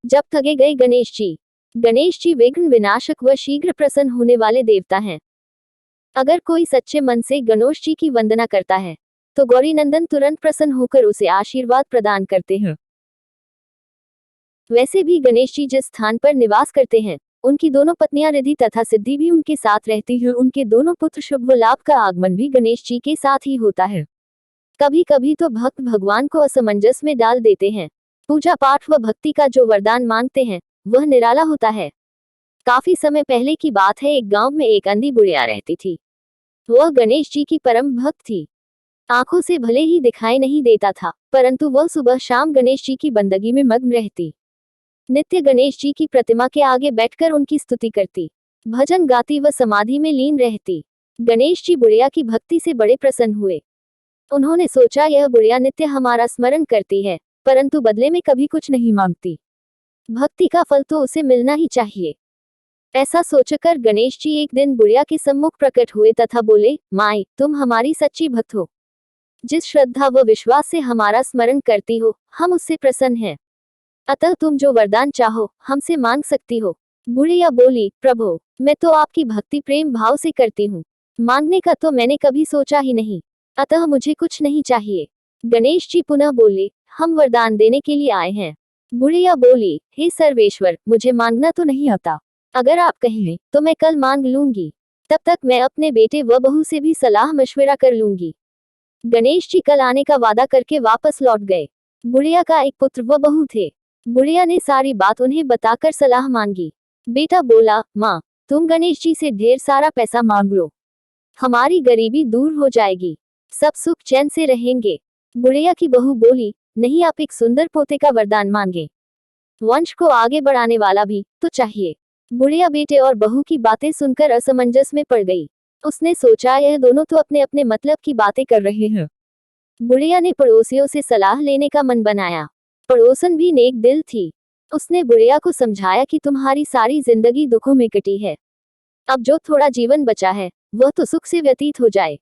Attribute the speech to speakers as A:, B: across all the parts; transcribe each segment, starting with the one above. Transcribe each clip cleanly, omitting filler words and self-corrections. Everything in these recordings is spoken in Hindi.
A: जब थके गए गणेश जी। गणेश जी विघ्न विनाशक व शीघ्र प्रसन्न होने वाले देवता हैं। अगर कोई सच्चे मन से गणेश जी की वंदना करता है तो गौरी नंदन तुरंत प्रसन्न होकर उसे आशीर्वाद प्रदान करते हैं। वैसे भी गणेश जी जिस स्थान पर निवास करते हैं उनकी दोनों पत्नियां रिद्धि तथा सिद्धि भी उनके साथ रहती हैं। उनके दोनों पुत्र शुभ व लाभ का आगमन भी गणेश जी के साथ ही होता है। कभी कभी तो भक्त भगवान को असमंजस में डाल देते हैं। पूजा पाठ व भक्ति का जो वरदान मांगते हैं वह निराला होता है। काफी समय पहले की बात है, एक गांव में एक अंधी बुढ़िया रहती थी। वह गणेश जी की परम भक्त थी। आंखों से भले ही दिखाई नहीं देता था, परंतु वह सुबह शाम गणेश जी की बंदगी में मग्न रहती। नित्य गणेश जी की प्रतिमा के आगे बैठकर उनकी स्तुति करती, भजन गाती व समाधि में लीन रहती। गणेश जी बुढ़िया की भक्ति से बड़े प्रसन्न हुए। उन्होंने सोचा, यह बुढ़िया नित्य हमारा स्मरण करती है परंतु बदले में कभी कुछ नहीं मांगती। भक्ति का फल तो उसे मिलना ही चाहिए। ऐसा सोचकर गणेश जी एक दिन बुढ़िया के सम्मुख प्रकट हुए तथा बोले, माई, तुम हमारी सच्ची भक्त हो। जिस श्रद्धा व विश्वास से हमारा स्मरण करती हो हम उससे प्रसन्न हैं। अतः तुम जो वरदान चाहो हमसे मांग सकती हो। बुढ़िया बोली, प्रभु, मैं तो आपकी भक्ति प्रेम भाव से करती हूँ, मांगने का तो मैंने कभी सोचा ही नहीं, अतः मुझे कुछ नहीं चाहिए। गणेश जी पुनः बोले, हम वरदान देने के लिए आए हैं। बुढ़िया बोली, हे सर्वेश्वर, मुझे मांगना तो नहीं आता, अगर आप कहें तो मैं कल मांग लूंगी, तब तक मैं अपने बेटे व बहू से भी सलाह मशविरा कर लूंगी। गणेश जी कल आने का वादा करके वापस लौट गए। बुढ़िया का एक पुत्र व बहू थे। बुढ़िया ने सारी बात उन्हें बताकर सलाह मांगी। बेटा बोला, माँ, तुम गणेश जी से ढेर सारा पैसा मांग लो, हमारी गरीबी दूर हो जाएगी, सब सुख चैन से रहेंगे। बुढ़िया की बहू बोली, नहीं, आप एक सुंदर पोते का वरदान मांगे, वंश को आगे बढ़ाने वाला भी तो चाहिए। बुढ़िया बेटे और बहू की बातें सुनकर असमंजस में पड़ गई। उसने सोचा, यह दोनों तो अपने अपने मतलब की बातें कर रहे हैं। बुढ़िया ने पड़ोसियों से सलाह लेने का मन बनाया। पड़ोसन भी नेक दिल थी। उसने बुढ़िया को समझाया कि तुम्हारी सारी जिंदगी दुखों में कटी है, अब जो थोड़ा जीवन बचा है वह तो सुख से व्यतीत हो जाए।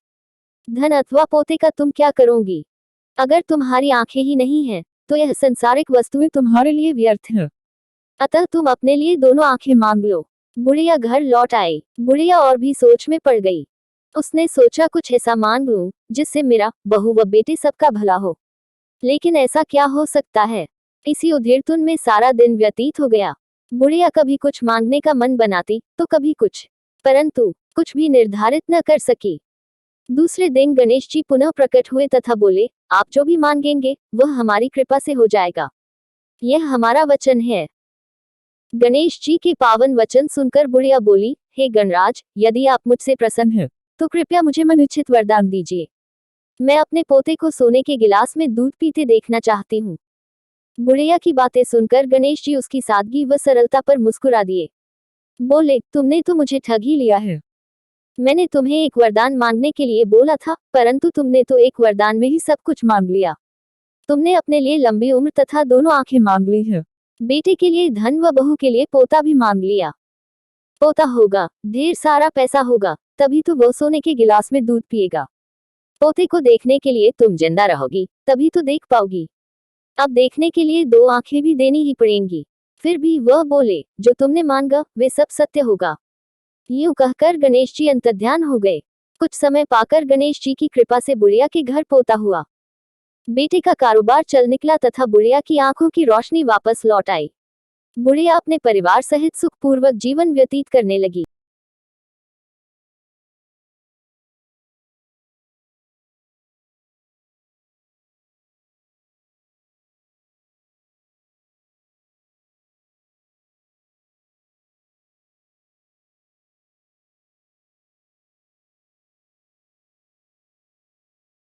A: धन अथवा पोते का तुम क्या करोगी? अगर तुम्हारी आंखें ही नहीं हैं तो यह संसारिक वस्तुएं तुम्हारे लिए व्यर्थ हैं। अतः तुम अपने लिए दोनों आंखें मांग लो। बुढ़िया घर लौट आई। बुढ़िया और भी सोच में पड़ गई। उसने सोचा, कुछ ऐसा मांग लूं जिससे मेरा, बहू व बेटे सबका भला हो। लेकिन ऐसा क्या हो सकता है? इसी उधेड़पुन में सारा दिन व्यतीत हो गया। बुढ़िया कभी कुछ मांगने का मन बनाती तो कभी कुछ, परंतु कुछ भी निर्धारित न कर सकी। दूसरे दिन गणेश जी पुनः प्रकट हुए तथा बोले, आप जो भी मांगेंगे वह हमारी कृपा से हो जाएगा, यह हमारा वचन है। गणेश जी के पावन वचन सुनकर बुढ़िया बोली, हे गणराज, यदि आप मुझसे प्रसन्न हैं तो कृपया मुझे मनोचित वरदान दीजिए। मैं अपने पोते को सोने के गिलास में दूध पीते देखना चाहती हूँ। बुढ़िया की बातें सुनकर गणेश जी उसकी सादगी व सरलता पर मुस्कुरा दिए। बोले, तुमने तो मुझे ठग ही लिया है। मैंने तुम्हें एक वरदान मांगने के लिए बोला था, परंतु तुमने तो एक वरदान में ही सब कुछ मांग लिया। तुमने अपने लिए लंबी उम्र तथा दोनों आंखें मांग ली हैं। बेटे के लिए धन व बहू के लिए पोता भी मांग लिया। पोता होगा, ढेर सारा पैसा होगा, तभी तो वह सोने के गिलास में दूध पिएगा। पोते को देखने के लिए तुम जिंदा रहोगी, तभी तो देख पाओगी। अब देखने के लिए दो आंखें भी देनी ही पड़ेंगी। फिर भी वह बोले, जो तुमने मांगा वे सब सत्य होगा। यूं कहकर गणेश जी अंतर्ध्यान हो गए। कुछ समय पाकर गणेश जी की कृपा से बुढ़िया के घर पोता हुआ। बेटे का कारोबार चल निकला तथा बुढ़िया की आंखों की रोशनी वापस लौट आई। बुढ़िया अपने परिवार सहित सुखपूर्वक जीवन व्यतीत करने लगी।